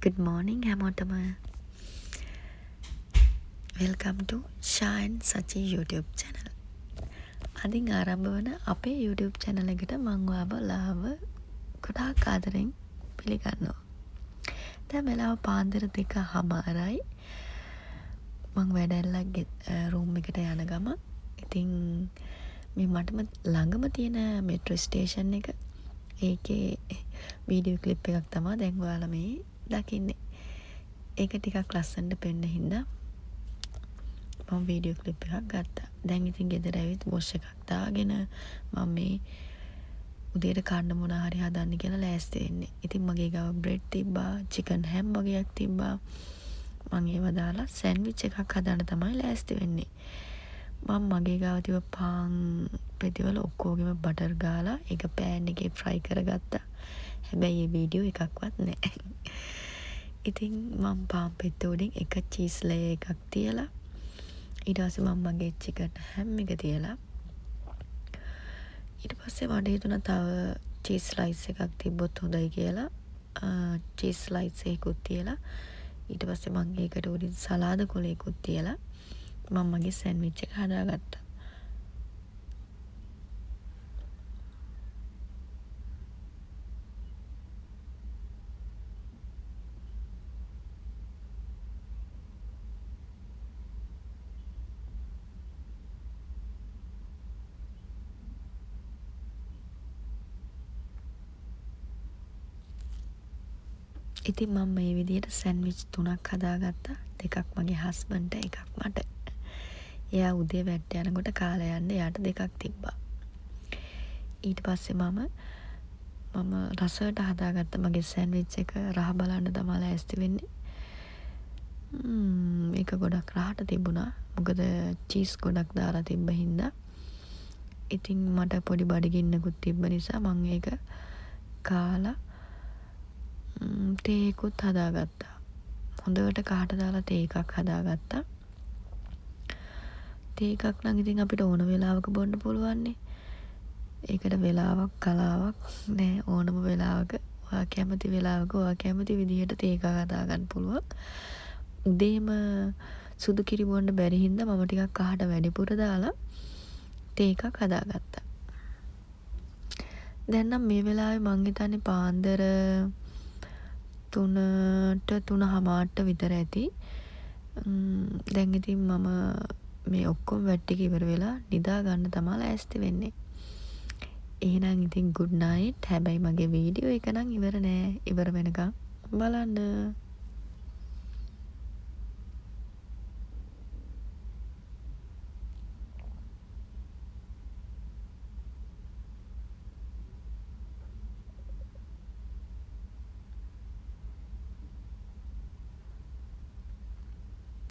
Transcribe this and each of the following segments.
Good morning හැමෝටම. Welcome to Shah and Sachi YouTube channel. අදින් ආරම්භ වන අපේ YouTube channel එකට මම ඔයාව ගොඩාක් ආදරෙන් පිළිගන්නවා. දැන් වෙලාව පාන්දර 2:00යි. මම වැඩැල්ලා room එකට යන ගම. ඉතින් මේ මටම ළඟම තියෙන metro station එක ඒකේ වීඩියෝ ක්ලිප් එකක් තමයි දැන් ඔයාලා මේ දකින්නේ. ඒක ටිකක් ලස්සනට පෙන්න හින්දා මම වීඩියෝ ක්ලිප් එකක් ගත්තා. දැන් ඉතින් ගෙදර ඇවිත් වොෂ් එකක් දාගෙන මම මේ උදේට කන්න මොන හරි හදන්න කියලා ලෑස්ති වෙන්නේ. ඉතින් මගේ ගාව බ්‍රෙඩ් තිබ්බා, චිකන් හැම් වගේක් තිබ්බා. මම ඒව දාලා සෑන්ඩ්විච් එකක් හදන්න තමයි ලෑස්ති වෙන්නේ. මම මගේ ගාව තිබ්බ පාන් පෙතිවල ඔක්කොගෙම බටර් ගාලා ඒක පෑන් එකේ ෆ්‍රයි කරගත්තා. හැබැයි මේ වීඩියෝ එකක්වත් නැහැ. ඉතින් මම පාන් පෙත්ත උඩින් එක චීස් ලේයර් එකක් තියලා ඊට පස්සේ මම මගේ චිකන් හැම් එක තියලා ඊට පස්සේ මට හිතුණා තව චීස් ස්ලයිස් එකක් තිබ්බොත් හොඳයි කියලා චීස් ස්ලයිස් එකකුත් තියලා ඊට පස්සේ මම ඒකට උඩින් සලාද කොලයකුත් තියලා මම මගේ සෑන්ඩ්විච් එක හදාගත්තා. ඉතින් මම මේ විදිහට සෑන්ඩ්විච් 3ක් හදාගත්තා. දෙකක් මගේ හස්බන්ඩ්ට එකක් මට. එයා උදේ වැට්ට යනකොට කාලා යන්න එයාට දෙකක් තිබ්බා. ඊට පස්සේ මම රසයට හදාගත්ත මගේ සෑන්ඩ්විච් එක රහ බලන්න තමයි ලෑස්ති වෙන්නේ. ඒක ගොඩක් රහට තිබුණා. මොකද චීස් ගොඩක් දාලා තිබ්බ හින්දා. ඉතින් මට පොඩි බඩගින්නකුත් තිබ්බ නිසා මම ඒක කාලා තේ එකකුත් හදාගත්තා. හොඳට කහට දාලා තේ එකක් හදාගත්තා. තේ එකක් නම් ඉතින් අපිට ඕන වෙලාවක බොන්න පුළුවන්නේ. ඒකට වෙලාවක් කලාවක් නෑ. ඕනම වෙලාවක ඔයා කැමති වෙලාවක ඔයා කැමති විදිහට තේ එකක් හදාගන්න පුළුවන්. උදේම සුදු කිරි බොන්න බැරි හින්දා මම ටිකක් කහට වැඩිපුර දාලා තේ එකක් හදාගත්තා. දැන් නම් මේ වෙලාවේ මං හිතන්නේ පාන්දර 3:00ට විතර ඇති. දැන් ඉතින් මම මේ ඔක්කොම වැඩ ටික ඉවර වෙලා නිදා ගන්න තමයි ලෑස්ති වෙන්නේ. එහෙනම් ඉතින් good night. හැබැයි මගේ වීඩියෝ එක නම් ඉවර නෑ. ඉවර වෙනකම් බලන්න.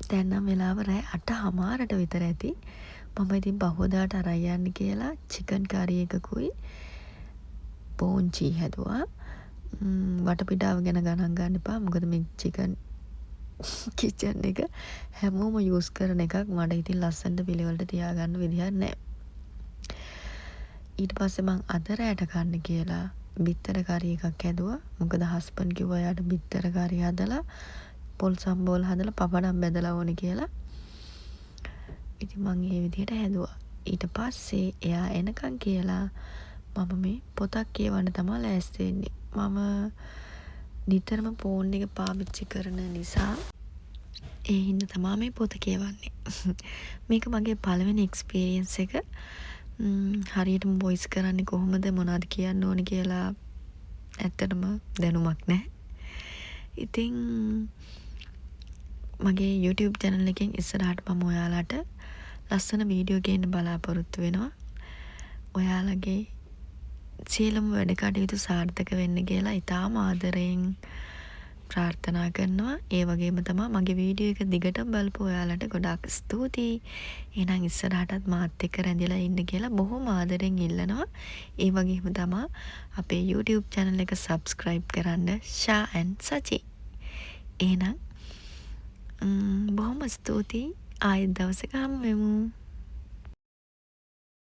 දැන් නම් වෙලාව රෑ 8:00ට විතර ඇති. මම ඉතින් බහුවදාට අරන් යන්න කියලා චිකන් කරි එකකුයි පෝන්චි හැදුවා. වටපිටාව ගැන ගණන් ගන්න එපා. මොකද මේ චිකන් කිචන් එක හැමෝම යූස් කරන එකක්. මට ඉතින් ලස්සනට පිළිවෙලට තියාගන්න විදිහක් නැහැ. ඊට පස්සේ මං අද රෑට කන්න කියලා බිත්තර කරි එකක් හැදුවා. මොකද හස්බන්ඩ් කිව්වා යාට බිත්තර කරි හදලා පොල් සම්බෝල් හදලා පපඩම් බෙදලා ඕනේ කියලා. ඉතින් මං ඒ විදිහට හැදුවා. ඊට පස්සේ එයා එනකන් කියලා මම මේ පොතක් කියවන්න තමයි ලෑස්ති වෙන්නේ. මම නිතරම ෆෝන් එක පාවිච්චි කරන නිසා ඒ හින්දා තමයි මේ පොත කියවන්නේ. මේක මගේ පළවෙනි එක්ස්පීරියන්ස් එක. හරියටම වොයිස් කරන්නේ කොහොමද මොනවද කියන්න ඕනේ කියලා ඇත්තටම දැනුමක් නැහැ. ඉතින් මගේ YouTube channel එකෙන් ඉස්සරහට මම ඔයාලට ලස්සන වීඩියෝ ගේන්න බලාපොරොත්තු වෙනවා. ඔයාලගේ සියලුම වැඩ කටයුතු සාර්ථක වෙන්න කියලා ඉතාම ආදරයෙන් ප්‍රාර්ථනා කරනවා. ඒ වගේම තමයි මගේ වීඩියෝ එක දිගටම බලපු ඔයාලට ගොඩාක් ස්තුතියි. එහෙනම් ඉස්සරහටත් මාත් එක්ක රැඳිලා ඉන්න කියලා බොහොම ආදරෙන් ඉල්ලනවා. ඒ වගේම තමයි අපේ YouTube channel එක subscribe කරන්න Shah and Sachi. එහෙනම් බොහොම ස්තුතියි. ආයෙත් දවසක හමු වෙමු.